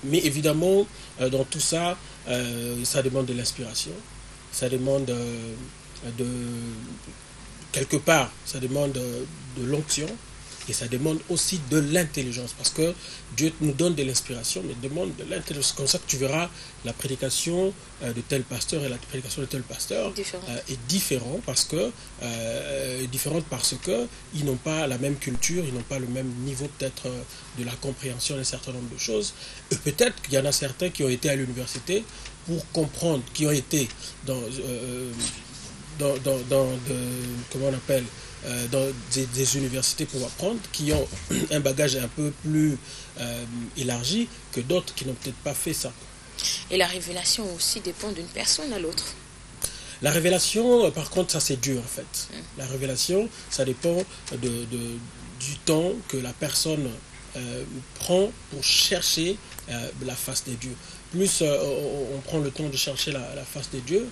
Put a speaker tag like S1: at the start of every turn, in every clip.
S1: Mais évidemment, dans tout ça, ça demande de l'inspiration, ça demande de quelque part, ça demande de l'onction et ça demande aussi de l'intelligence parce que Dieu nous donne de l'inspiration mais demande de l'intelligence. Comme ça que tu verras la prédication de tel pasteur et la prédication de tel pasteur
S2: Différente.
S1: est différente parce que ils n'ont pas la même culture, ils n'ont pas le même niveau peut-être de la compréhension d'un certain nombre de choses. Et peut-être qu'il y en a certains qui ont été à l'université pour comprendre, qui ont été comment on appelle, dans des universités pour apprendre, qui ont un bagage un peu plus élargi que d'autres qui n'ont peut-être pas fait ça.
S2: Et la révélation aussi dépend d'une personne à l'autre.
S1: La révélation, par contre, ça c'est Dieu en fait. La révélation, ça dépend du temps que la personne prend pour chercher la face des dieux. Plus on prend le temps de chercher la face des dieux,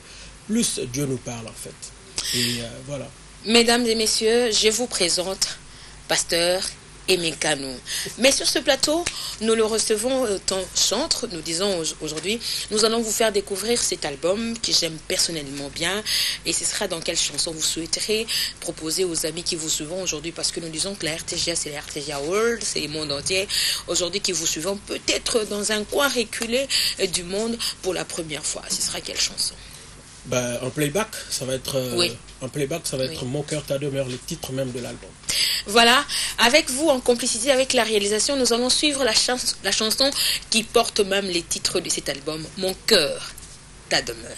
S1: plus Dieu nous parle en fait. Et voilà.
S2: Mesdames et messieurs, je vous présente Pasteur Aimé Canou. Mais sur ce plateau, nous le recevons en chantre. Nous disons aujourd'hui, nous allons vous faire découvrir cet album que j'aime personnellement bien. Et ce sera dans quelle chanson vous souhaiterez proposer aux amis qui vous suivent aujourd'hui. Parce que nous disons que la RTGA, c'est la RTGA World, c'est le monde entier. Aujourd'hui, qui vous suivent peut-être dans un coin reculé du monde pour la première fois. Ce sera quelle chanson?
S1: Ben, en playback, ça va être
S2: Oui.
S1: en playback, ça va être
S2: Oui.
S1: Mon cœur t'a demeure, le titre même de l'album.
S2: Voilà, avec vous, en complicité avec la réalisation, nous allons suivre la chanson qui porte même les titres de cet album, Mon cœur, ta demeure.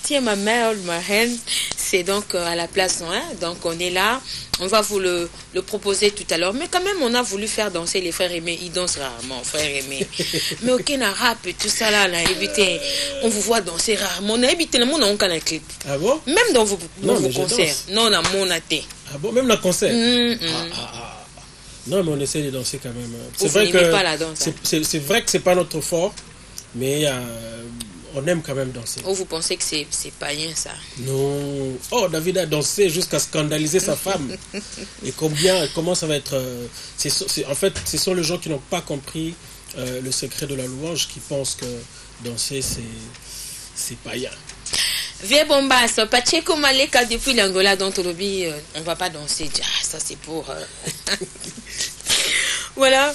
S2: quartier ma mère, ma reine, c'est donc à la place 1. Donc on est là. On va vous le proposer tout à l'heure. Mais quand même, on a voulu faire danser les frères aimés. Ils dansent rarement, frères aimés. Mais aucun rap et tout ça là, on vous voit danser rarement. On a évité le monde, on a un clip.
S1: Ah bon?
S2: Même dans vos concerts. Non, on a mon athée.
S1: Ah bon, même la concert? Non, mais on essaie de danser quand même. C'est vrai que
S2: pas la danse,
S1: c'est vrai que c'est pas notre fort, mais on aime quand même danser.
S2: Oh, vous pensez que c'est païen ça?
S1: Non. Oh, David a dansé jusqu'à scandaliser sa femme. Et comment ça va être en fait, ce sont les gens qui n'ont pas compris le secret de la louange, qui pensent que danser c'est païen.
S2: Vieux Bombas, Pacheco Maleka depuis l'Angola dans Tolobi, on va pas danser. Ah, ça c'est pour. Voilà,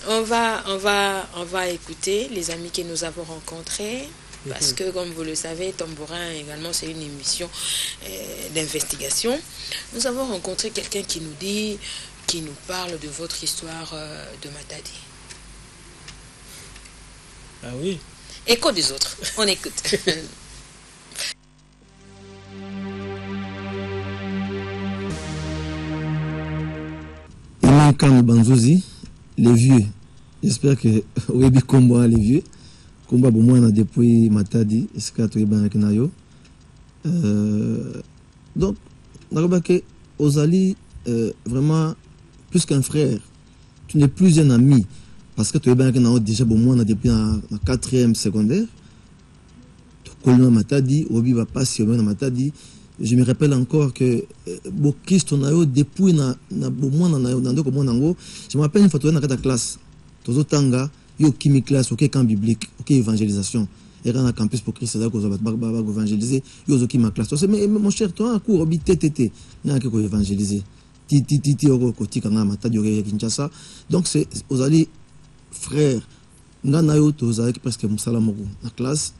S2: on va écouter les amis que nous avons rencontrés. Parce que, comme vous le savez, Tambourin également, c'est une émission d'investigation. Nous avons rencontré quelqu'un qui nous parle de votre histoire de Matadi.
S1: Ah oui.
S2: Écho des autres. On écoute.
S3: Imankan Banzozi, les vieux. J'espère que Webi Kombo les vieux. Kombo Bomouana depuis Matadi, Eskato Ibanakinayo. Donc, Narobake, Ozali, vraiment, plus qu'un frère. Tu n'es plus un ami. Parce que tu es déjà Bomouana depuis la 4e secondaire. Tu connais Matadi, Obi va passer au Matadi. Je me rappelle encore que Bokist on a eu depuis na Bomouana na ndoko monango. Je me rappelle une photo dans la classe. Tozo tanga yo kimi classe OK camp biblique, OK évangélisation. Et dans campus pour Christ là ko za ba évangéliser yo zo ki ma classe. Mais mon cher toi en cours obi TTT na ko évangéliser. Titi oko koti kanga Matadi yo Kinshasa. Donc c'est ozali frère ngana yo toza presque musala moko na classe.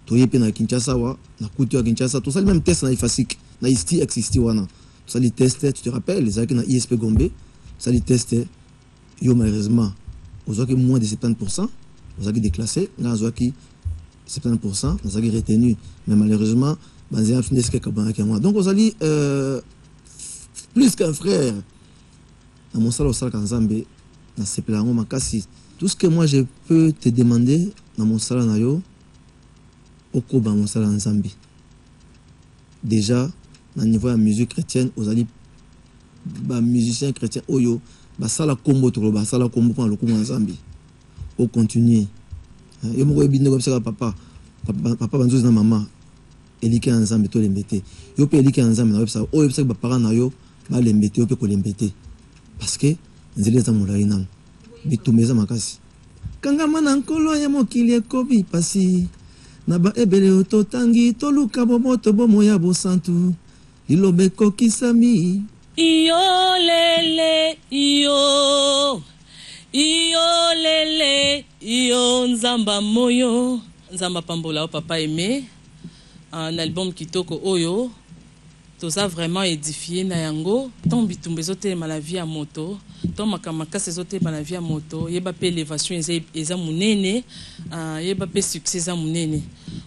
S3: Toyepe na Kinshasa wa na kutu ya Kinshasa to sali même test na ifasik na isti existi wana to sali test tu te rappelles les avec na ISP Gombe sali test yo malheureusement aux autres moins de 70% aux autres déclassé na aux autres 70% aux autres retenu mais malheureusement banzia fini ce que kabana moi donc aux ali plus qu'un frère na mon sala sala kanzambe na sepelango makasi tout ce que moi je peux te demander na mon sala na yo Okoba Monsala Nzambi. Déjà, au niveau de la musique chrétienne, aux alliés, musiciens chrétiens, Oyo, Basala Kombo, Basala Kombo, pour le coup Nzambi. Au continuer. Et moi, je comme ça, papa, Banzous na maman, Elike Nzambi, to l'embêter. Yo pe Elike Nzambi, na websa, o websa, parents na yo, ba l'embêter, yo pe ko l'embêter. Parce que, Nzele za moulaïnam, bitumeza makasi. Kanga mana nkolo ya mokili ekobi pasi. Naba ebele ototangi toluka bomoto bomo ya bosantu lilobeko kisami
S4: iyo lele iyo lele iyo nzamba moyo nzamba pambola o papa aimé un album kitoko oyo toza vraiment édifié na yango ton bitumba ezotelema la vie ya moto ton makamaka ezotelema la vie ya moto yeba pe élévation eza munene yeba pe succès eza munene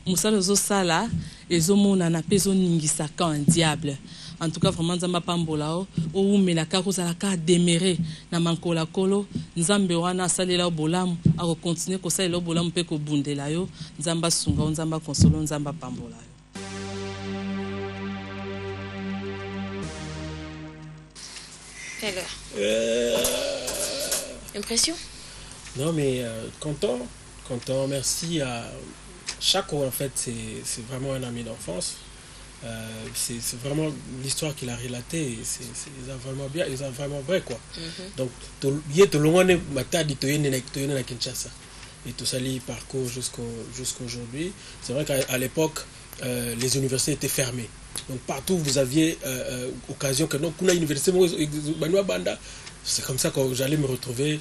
S4: musala ezosala ezomonana pe ezoningisaka un diable en tout cas vraiment nzamba pambola o oumelaka kozalaka demere na mankola kolo nzambe wana asalela o bolamu akokontinue kosalela o bolamu mpe kobundela yo nzamba sunga o nzamba konsolo nzamba pambola yo.
S2: Alors, impression?
S1: Non, mais content, merci à Chaco. En fait, c'est vraiment un ami d'enfance. C'est vraiment l'histoire qu'il a relatée. C'est vraiment bien, c'est vraiment vrai, quoi. Donc, il est loin de Matadi, il est à Kinshasa. Et tout ça, il parcourt jusqu'aujourd'hui. C'est vrai qu'à l'époque, les universités étaient fermées. Donc partout vous aviez occasion que non kuna université c'est comme ça que j'allais me retrouver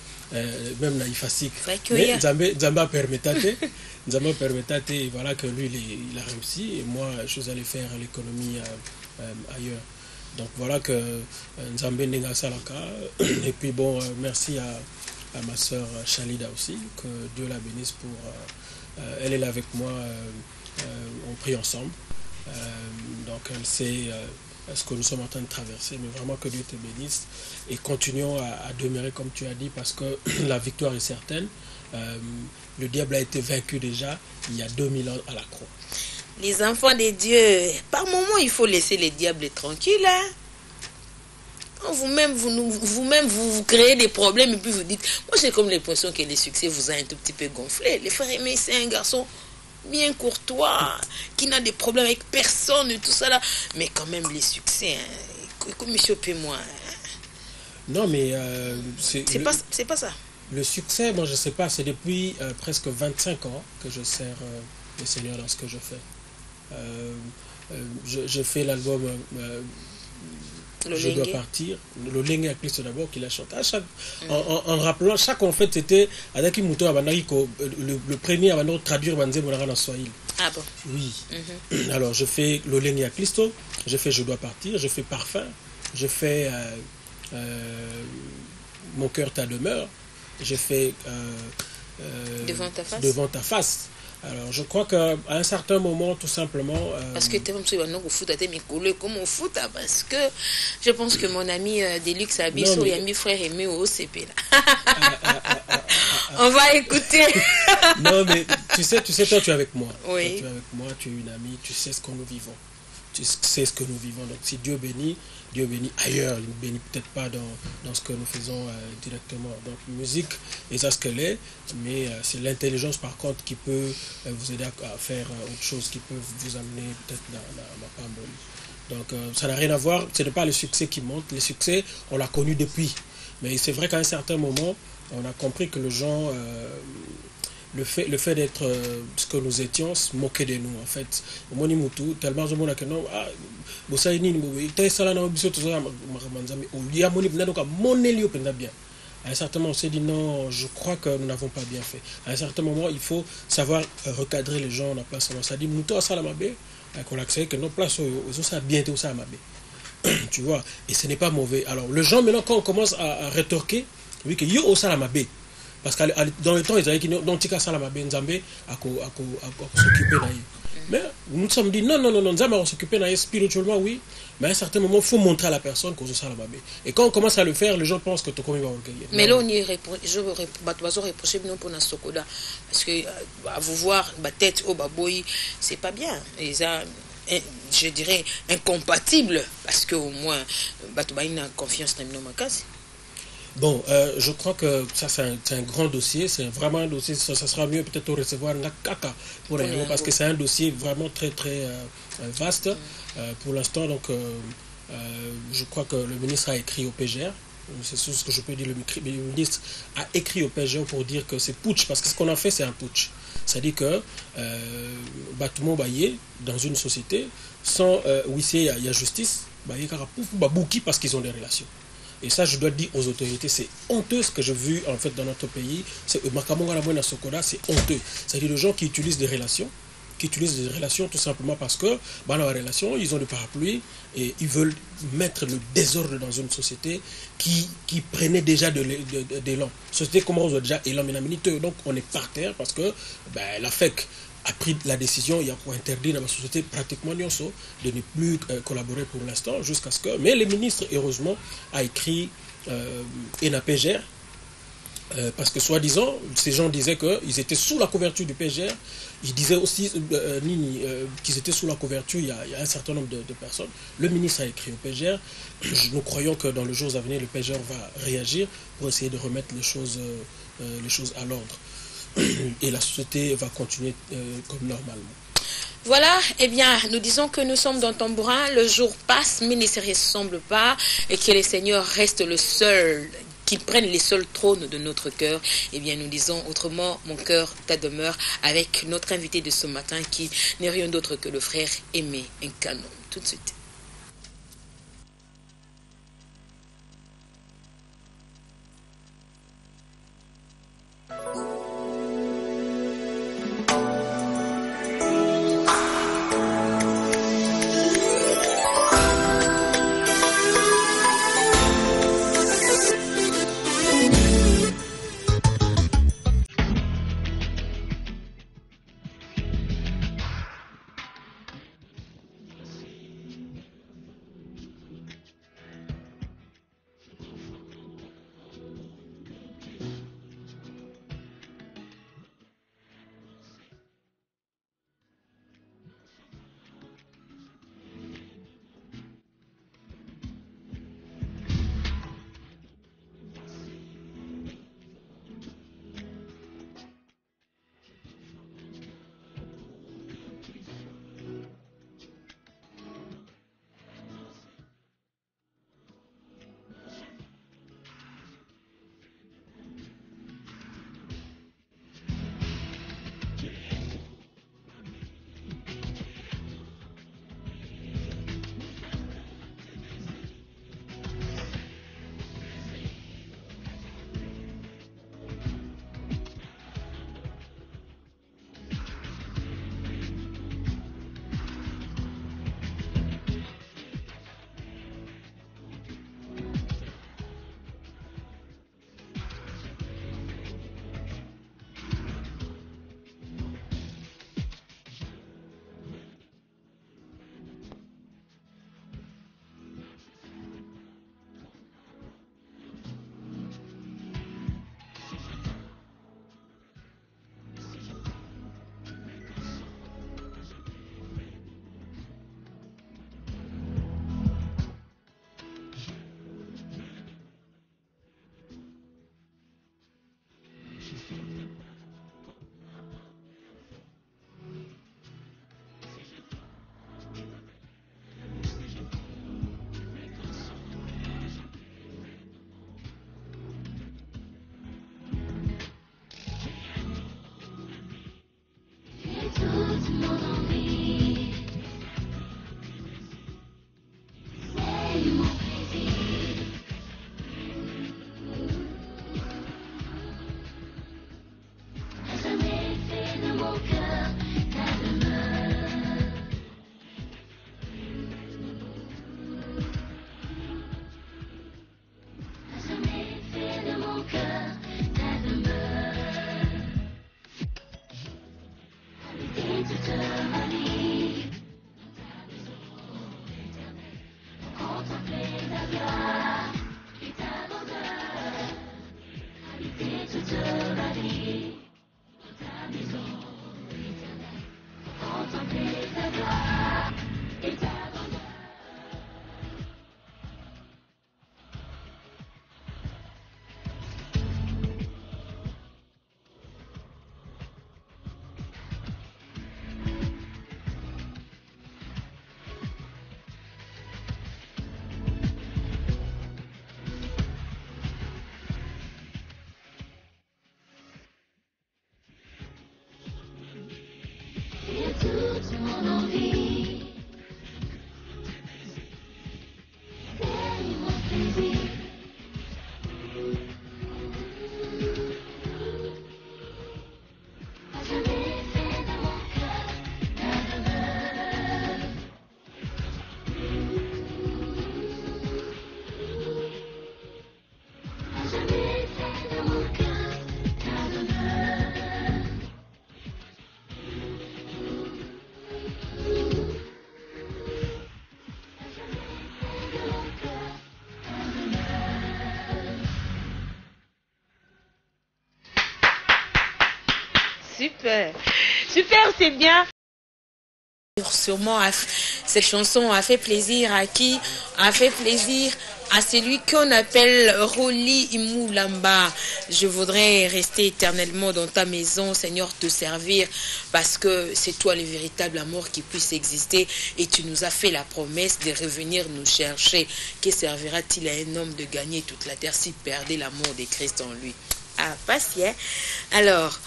S1: même na Ifasik mais Zamba permettate et voilà que lui il a réussi et moi je suis allé faire l'économie ailleurs. Donc voilà que Nzambe Nenga Salaka et puis bon merci à ma sœur Chalida aussi, que Dieu la bénisse pour elle est là avec moi, on prie ensemble. Donc elle sait ce que nous sommes en train de traverser, mais vraiment que Dieu te bénisse. Et continuons à demeurer comme tu as dit, parce que la victoire est certaine. Le diable a été vaincu déjà il y a 2000 ans à la croix.
S2: Les enfants de Dieu, par moment, il faut laisser les diables tranquilles. Hein? Quand vous-même, vous créez des problèmes et puis vous dites, moi j'ai comme l'impression que le succès vous a un tout petit peu gonflé. Le frère Aimé, c'est un garçon bien courtois, qui n'a des problèmes avec personne et tout ça là. Mais quand même, les succès, hein, comme monsieur Pémois. Hein?
S1: Non, mais
S2: c'est pas ça.
S1: Le succès, moi je sais pas, c'est depuis presque 25 ans que je sers le Seigneur dans ce que je fais. Je fais l'album Je dois partir. Le Lengue à Christ d'abord qu'il a chanté. En rappelant, chaque en fait c'était avec Muto Abanariko, le premier à traduire Banze Monara en Swahili.
S2: Ah bon?
S1: Oui. Alors je fais le Lengue à Christo, je fais Je dois partir, je fais Parfum, je fais Mon cœur ta demeure, je fais Devant ta face. Alors, je crois qu'à un certain moment, tout simplement...
S2: Parce que tu es comme au foot, parce que je pense que mon ami Deluxe Abisso et ami frère Aimé au OCP. On va écouter.
S1: Non, mais tu sais, toi, tu es avec moi.
S2: Oui.
S1: Tu es avec moi, tu es une amie, tu sais ce que nous vivons. Tu sais ce que nous vivons. Donc, si Dieu bénit ailleurs. Il ne bénit peut-être pas dans ce que nous faisons directement. Donc, musique, et ça ce qu'elle est, mais c'est l'intelligence, par contre, qui peut vous aider à faire autre chose, qui peut vous amener peut-être dans ma pambole. Donc, ça n'a rien à voir. Ce n'est pas le succès qui monte. Le succès, on l'a connu depuis. Mais c'est vrai qu'à un certain moment, on a compris que les gens... le fait d'être ce que nous étions se moquait de nous en fait. Tellement je me que non, bien. À un certain moment, on s'est dit non, je crois que nous n'avons pas bien fait. À un certain moment, il faut savoir recadrer les gens en place. Ça dit, nous tous à Salamabé, qu'on accepte que nos places sont bien tout ça à Mabé. Tu vois, et ce n'est pas mauvais. Alors, les gens, maintenant, quand on commence à rétorquer, oui, que yo au Salamabé. Parce que dans le temps, ils avaient dit non, tika salama ben Nzambe à s'occuper d'ailleurs. Mais nous sommes dit non, Nzambe à s'occuper d'ailleurs spirituellement, oui. Mais à un certain moment, il faut montrer à la personne qu'on se salama ben. Et quand on commence à le faire, les gens pensent que tout comme il va recueillir.
S2: Mais là, on y répond. Je vais reprocher pour notre Sokoda. Parce que à vous voir, ma tête au baboui, c'est pas bien. Et ça, je dirais incompatible. Parce qu'au moins, Batoubaï a confiance dans nos macases.
S1: Bon, je crois que ça c'est un grand dossier, c'est vraiment un dossier, ça sera mieux peut-être au recevoir Nakaka pour parce que c'est un dossier vraiment très très vaste pour l'instant. Donc je crois que le ministre a écrit au PGR, c'est ce que je peux dire, le ministre a écrit au PGR pour dire que c'est putsch, parce que ce qu'on a fait c'est un putsch. C'est-à-dire que Batoumo Baye, dans une société, sans huissier il y a justice, Baye Karapouki parce qu'ils ont des relations. Et ça, je dois dire aux autorités, c'est honteux ce que j'ai vu en fait dans notre pays. C'est honteux. C'est-à-dire les gens qui utilisent des relations, tout simplement parce que dans la relation, ils ont des parapluies et ils veulent mettre le désordre dans une société qui prenait déjà de l'élan. Société comment on a déjà élan, donc on est par terre parce que la FEC a pris la décision, il y a pour interdire dans la société pratiquement de ne plus collaborer pour l'instant, jusqu'à ce que... Mais le ministre, heureusement, a écrit ENA PGR, parce que soi-disant, ces gens disaient qu'ils étaient sous la couverture du PGR, ils disaient aussi qu'ils étaient sous la couverture, il y a un certain nombre de personnes. Le ministre a écrit au PGR, nous croyons que dans les jours à venir, le PGR va réagir pour essayer de remettre les choses à l'ordre. Et la société va continuer comme normalement.
S2: Voilà, eh bien, nous disons que nous sommes dans Tambourin, le jour passe, mais ne se ressemble pas, et que le Seigneur reste le seul, qu'il prenne les seuls trônes de notre cœur. Eh bien, nous disons autrement, mon cœur, ta demeure, avec notre invité de ce matin, qui n'est rien d'autre que le frère Aimé Nkano. Tout de suite. Super. Super, c'est bien. Sûrement, cette chanson a fait plaisir à qui? A fait plaisir à celui qu'on appelle Roli Imoulamba. Je voudrais rester éternellement dans ta maison, Seigneur, te servir, parce que c'est toi le véritable amour qui puisse exister, et tu nous as fait la promesse de revenir nous chercher. Que servira-t-il à un homme de gagner toute la terre s'il perdait l'amour de Christ en lui? Ah, pas si, hein? Alors,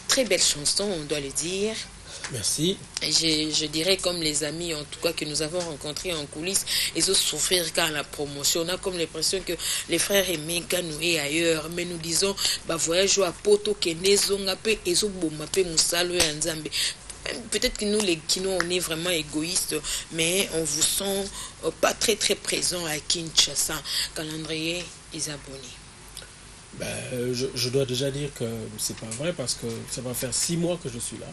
S2: très belle chanson, on doit le dire.
S1: Merci.
S2: Je dirais comme les amis, en tout cas, que nous avons rencontrés en coulisses, ils ont souffert quand la promotion. On a comme l'impression que les frères aimés nous et ailleurs, mais nous disons, bah, voyage à Poto, peut-être que nous, les Kino, on est vraiment égoïstes, mais on vous sent pas très très présent à Kinshasa. Calendrier Isaboni.
S1: Je dois déjà dire que c'est pas vrai, parce que ça va faire 6 mois que je suis là.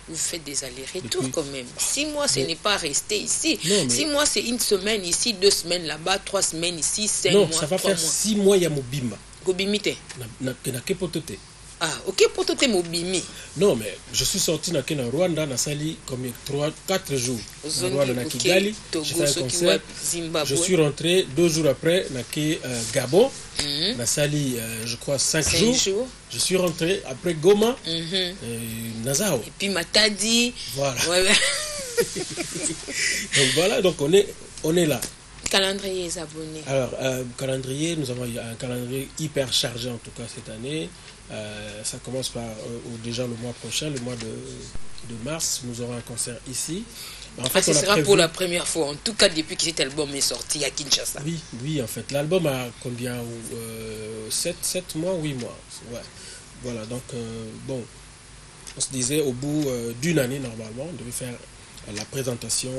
S2: Vous faites des allers-retours quand même. 6 mois, ce n'est pas rester ici. 6 mois, c'est une semaine ici, 2 semaines là-bas, 3 semaines ici, 5 mois.
S1: Non, ça va faire 6 mois, il y a Mobimba.
S2: Gobimite.
S1: Na Kepotote.
S2: Ah, ok, pour tout Mobimi.
S1: Non, mais je suis sorti na Rwanda, na Sali, comme 4 jours. Na Rwanda, na Kigali, j'ai fait un concert. Je suis rentré 2 jours après, na Gabon, na Sali, je crois 5 jours. Je suis rentré après Goma, Nazao.
S2: Et puis Matadi.
S1: Voilà.
S2: Ouais.
S1: Donc voilà, donc on est là.
S2: Calendrier les abonnés.
S1: Alors, calendrier, nous avons un calendrier hyper chargé en tout cas cette année. Ça commence par déjà le mois prochain, le mois de mars, nous aurons un concert ici.
S2: En fait, ce sera pour la première fois, en tout cas depuis que cet album est sorti à Kinshasa.
S1: Oui, en fait. L'album a combien 7 mois, 8 mois. Ouais. Voilà, donc bon, on se disait au bout d'une année normalement, on devait faire la présentation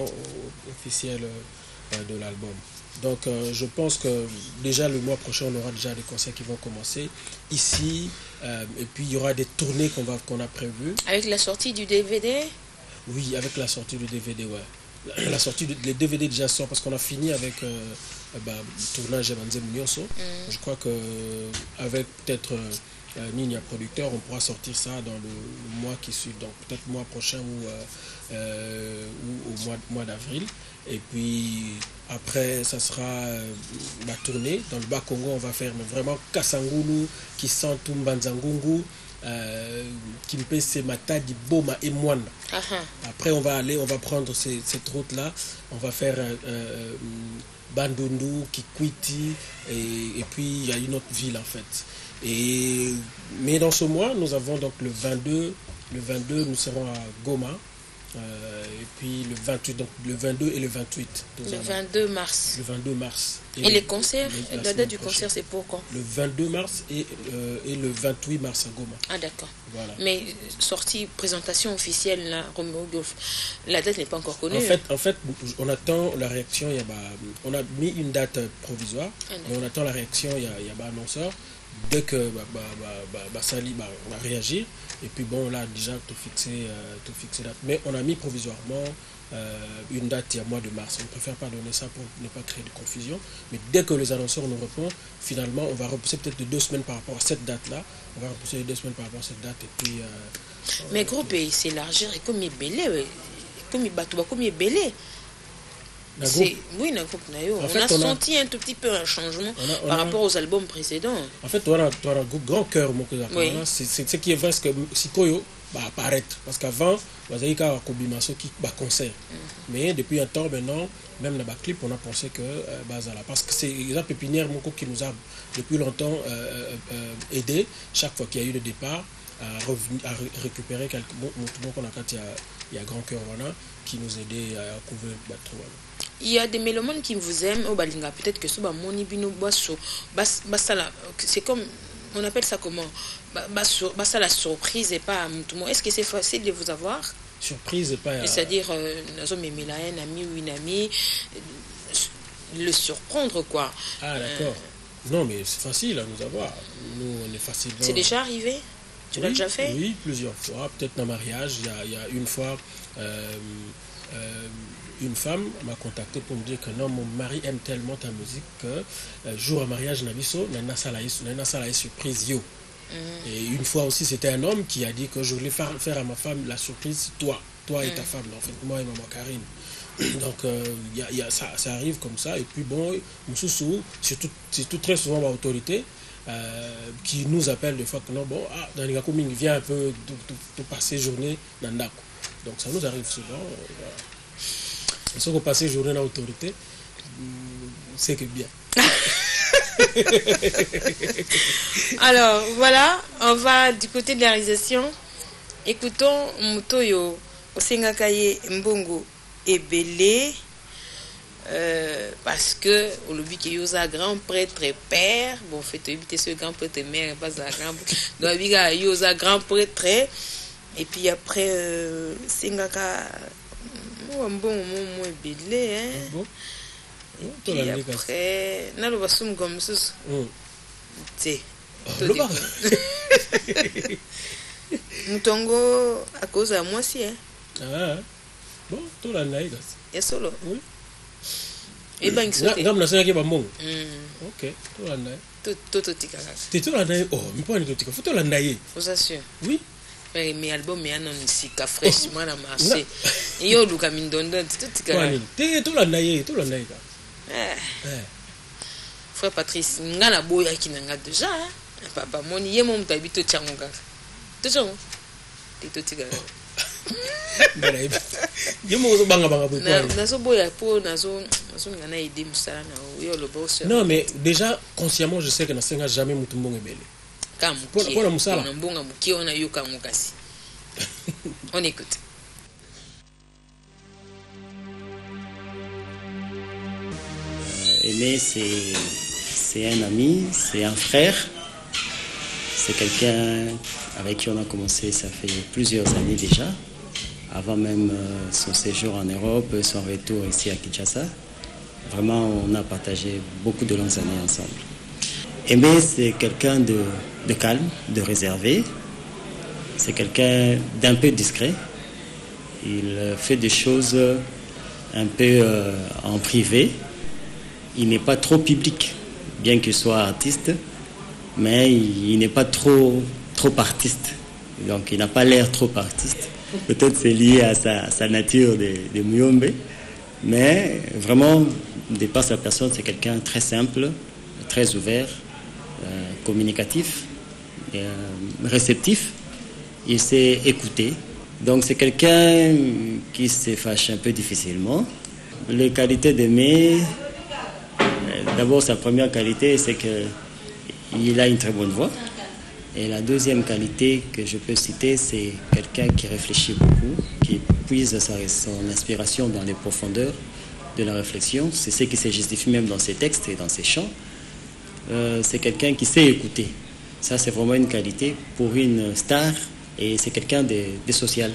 S1: officielle de l'album. Donc je pense que déjà le mois prochain on aura déjà des concerts qui vont commencer ici, et puis il y aura des tournées qu'on a prévues.
S2: Avec la sortie du DVD?
S1: Oui, avec la sortie du DVD, ouais. La sortie les DVD déjà sort parce qu'on a fini avec le tournage Evanzem Nyonso. Je crois que avec peut-être Nina producteur, on pourra sortir ça dans le mois qui suit, donc peut-être le mois prochain ou au mois d'avril. Et puis après ça sera la tournée dans le Bas-Congo. On va faire vraiment Kasangulu, Kisantu, Mbanzangungu, Kimpese, Matadi, Boma et Mwanda. Après on va prendre cette route là, on va faire Bandundu, Kikwiti, et puis il y a une autre ville en fait. Mais dans ce mois nous avons donc le 22 nous serons à Goma. Et puis le 28, donc le 22 et le 28.
S2: Le 22 mars.
S1: Le 22 mars.
S2: Et les concerts, la date du concert, c'est pour quand?
S1: Le 22 mars et le 28 mars à Goma.
S2: Ah d'accord.
S1: Voilà.
S2: Mais sortie, présentation officielle, là, Romeo Golf, la date n'est pas encore connue.
S1: En fait, on attend la réaction. On a mis une date provisoire, mais on attend la réaction. Il y a annonceur. Dès que Sali va réagir, et puis bon là déjà tout fixer date. Mais on a mis provisoirement une date il y a mois de mars. On ne préfère pas donner ça pour ne pas créer de confusion. Mais dès que les annonceurs nous répondent, finalement on va repousser peut-être de 2 semaines par rapport à cette date-là. On va repousser de 2 semaines par rapport à cette date et puis.
S2: Mais gros pays s'élargir et comme il est belé, comme il bat comme il est belé. Oui, on a senti un tout petit peu un changement par rapport aux albums précédents.
S1: En fait, tu as un grand cœur, mon cousin. Oui. C'est ce qui est vrai, c'est que Sikoyo va apparaître. Parce qu'avant, vous avez un concert. Mais depuis un temps maintenant, même dans le clip, on a pensé que Bazala. Parce que c'est la pépinière qui nous a depuis longtemps aidé, chaque fois qu'il y a eu le départ, à récupérer quelques mots qu'on a quand il y a Grand Cœur qui nous aidait à couvrir le bateau.
S2: Il y a des mélomanes qui vous aiment au Balinga, peut-être que ce moni bino basso c'est comme on appelle ça comment bassa la surprise et pas tout le monde. Est-ce que c'est facile de vous avoir
S1: surprise et pas
S2: c'est-à-dire un ami ou une amie le surprendre quoi.
S1: Ah d'accord. Non mais c'est facile à nous avoir. Nous on est facilement.
S2: C'est déjà arrivé? Tu l'as déjà fait?
S1: Oui, plusieurs fois. Peut-être dans le mariage, il y a une fois une femme m'a contacté pour me dire que non, mon mari aime tellement ta musique que jour à mariage nabiso nana sala surprise yo. Et une fois aussi, c'était un homme qui a dit que je voulais faire à ma femme la surprise, toi et ta femme, en fait, moi et maman Karine. Donc, ça arrive comme ça. Et puis, bon, Moussoussou, surtout très souvent l'autorité, qui nous appelle des fois que non, bon, dans les Gakou, il vient un peu de passer journée dans Ndako. Donc, ça nous arrive souvent. Si on passe journée dans l'autorité, c'est que bien.
S2: Alors, voilà, on va du côté de la réalisation. Écoutons Mutoyo Osengakaye Mbongo Ebele. Parce que au lobby qui est un grand prêtre père, bon fait éviter ce grand prêtre mère pas un grand donc il y a un grand prêtre et puis après Sengaka bon Ebele hein. Et après na le basum comme ça. Tu Mutongo à cause de moi si hein.
S1: Ah bon, tout la naïga.
S2: Et solo.
S1: Oui.
S2: Et ben il saute.
S1: Ngam na senga ke bambongo. OK, tout la naïga.
S2: Tout tika.
S1: Tout la naïga. Oh, mais pas ni tout tika. Faut tout la naïga.
S2: Vous assure.
S1: Oui.
S2: Mais mes albums mais non sika fraîchement na marché. Yo luka mindondo tout tika.
S1: Tout la naïga, tout la naïga.
S2: Frère Patrice, ngana boya kinanga déjà hein. Papa moni yemo mtabito changonga. Toujours. Tout tika.
S1: Non, mais déjà, consciemment, je sais que Nasenga jamais Mutumbong est belle.
S2: On écoute.
S5: Aimé, c'est un ami, c'est un frère. C'est quelqu'un avec qui on a commencé, ça fait plusieurs années déjà, avant même son séjour en Europe, son retour ici à Kinshasa. Vraiment, on a partagé beaucoup de longues années ensemble. Aimé, c'est quelqu'un de calme, de réservé. C'est quelqu'un d'un peu discret. Il fait des choses un peu en privé. Il n'est pas trop public, bien qu'il soit artiste. Mais il n'est pas trop artiste. Donc il n'a pas l'air trop artiste. Peut-être c'est lié à sa nature de Muyombe. Mais vraiment, de par sa personne, c'est quelqu'un de très simple, très ouvert, communicatif, réceptif. Il sait écouter. Donc c'est quelqu'un qui se fâche un peu difficilement. Les qualités d'Aimé, d'abord sa première qualité, c'est que il a une très bonne voix. Et la deuxième qualité que je peux citer, c'est quelqu'un qui réfléchit beaucoup, qui puise son inspiration dans les profondeurs de la réflexion. C'est ce qui se justifie même dans ses textes et dans ses chants. C'est quelqu'un qui sait écouter. Ça, c'est vraiment une qualité pour une star. Et c'est quelqu'un de social,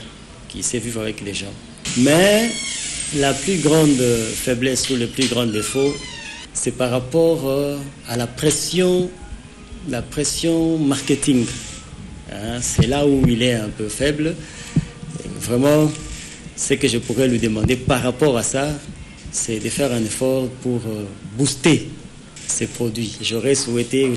S5: qui sait vivre avec les gens. Mais la plus grande faiblesse ou le plus grand défaut, c'est par rapport à la pression marketing. C'est là où il est un peu faible. Vraiment, ce que je pourrais lui demander par rapport à ça, c'est de faire un effort pour booster ses produits. J'avais souhaité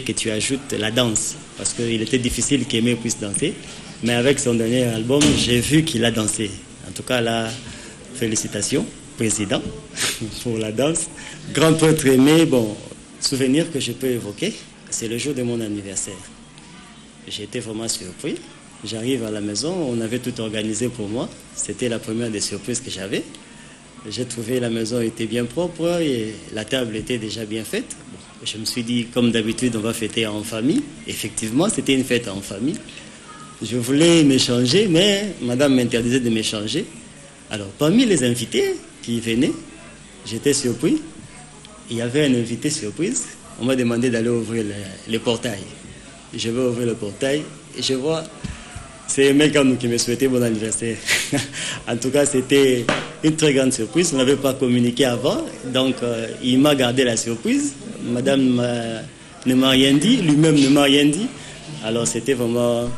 S5: que tu ajoutes la danse, parce qu'il était difficile qu'Aimé puisse danser. Mais avec son dernier album, j'ai vu qu'il a dansé. En tout cas, là, félicitations, président, pour la danse. Grand prêtre Aimé, bon, souvenir que je peux évoquer, c'est le jour de mon anniversaire. J'ai été vraiment surpris. J'arrive à la maison, on avait tout organisé pour moi. C'était la première des surprises que j'avais. J'ai trouvé la maison était bien propre et la table était déjà bien faite. Bon, je me suis dit, comme d'habitude, on va fêter en famille. Effectivement, c'était une fête en famille. Je voulais m'échanger, mais madame m'interdisait de m'échanger. Alors, parmi les invités qui venaient, j'étais surpris. Il y avait un invité surprise. On m'a demandé d'aller ouvrir le portail. Je vais ouvrir le portail et je vois, c'est Aimé Kanou qui me souhaitait bon anniversaire. En tout cas, c'était une très grande surprise. On n'avait pas communiqué avant, donc il m'a gardé la surprise. Madame ne m'a rien dit, lui-même ne m'a rien dit. Alors c'était vraiment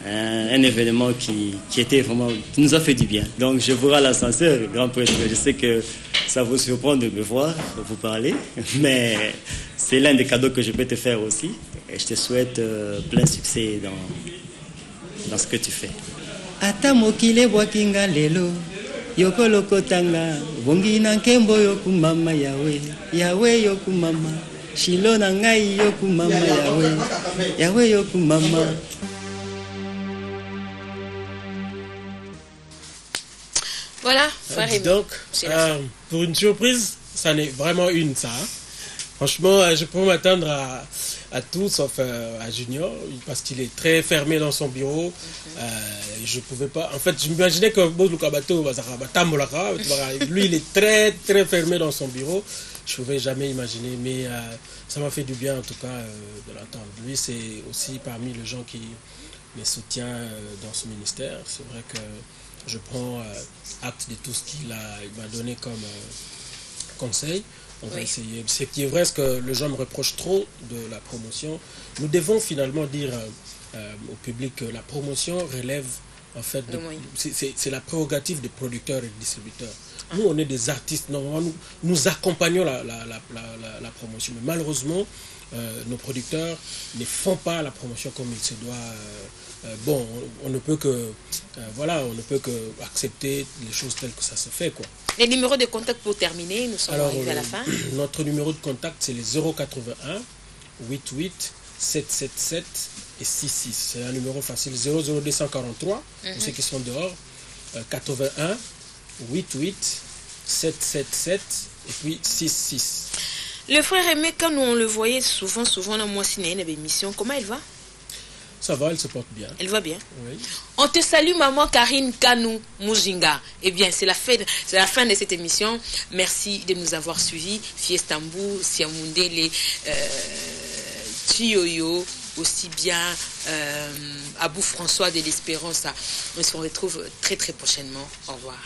S5: un événement qui nous a fait du bien. Donc je vous rends l'ascenseur, grand prêtre. Je sais que ça vous surprend de me voir, de vous parler, mais c'est l'un des cadeaux que je peux te faire aussi. Et je te souhaite plein succès dans ce que tu fais. Ata mokile bwakinga lelo yokoloko tanga bongi na nkembo yokumama yawe yawe yokumama shilo na ngai yokumama yawe yawe yokumama.
S2: Voilà, frère.
S1: Donc, pour une surprise, ça n'est vraiment une, ça. Hein. Franchement, je peux m'attendre à tout, sauf à Junior, parce qu'il est très fermé dans son bureau. Je pouvais pas. En fait, je m'imaginais que lui, il est très, très fermé dans son bureau. Je ne pouvais jamais imaginer, mais ça m'a fait du bien, en tout cas, de l'entendre. Lui, c'est aussi parmi les gens qui me soutiennent dans ce ministère. C'est vrai que je prends acte de tout ce qu'il m'a donné comme conseil. On va essayer. Ce qui est vrai, c'est que les gens me reprochent trop de la promotion. Nous devons finalement dire au public que la promotion relève, en fait, c'est la prérogative des producteurs et des distributeurs. Nous, on est des artistes. Normalement, nous accompagnons la promotion. Mais malheureusement, nos producteurs ne font pas la promotion comme il se doit. Bon, on ne peut que accepter les choses telles que ça se fait, quoi.
S2: Les numéros de contact pour terminer, nous sommes arrivés à la fin.
S1: Notre numéro de contact, c'est les 081 88 777 et 66. C'est un numéro facile, 00243 pour ceux qui sont dehors, 81 88 777 et puis 66.
S2: Le frère Aimé, quand on le voyait souvent dans moi ciné, une émission, comment il va?
S1: Ça va, elle se porte bien.
S2: Elle va bien.
S1: Oui.
S2: On te salue, maman Karine Kanou Mujinga. Eh bien, c'est la fin de cette émission. Merci de nous avoir suivis. Fiestambou, Siamundele, Tioyo, aussi bien Abou François de l'Espérance. On se retrouve très très prochainement. Au revoir.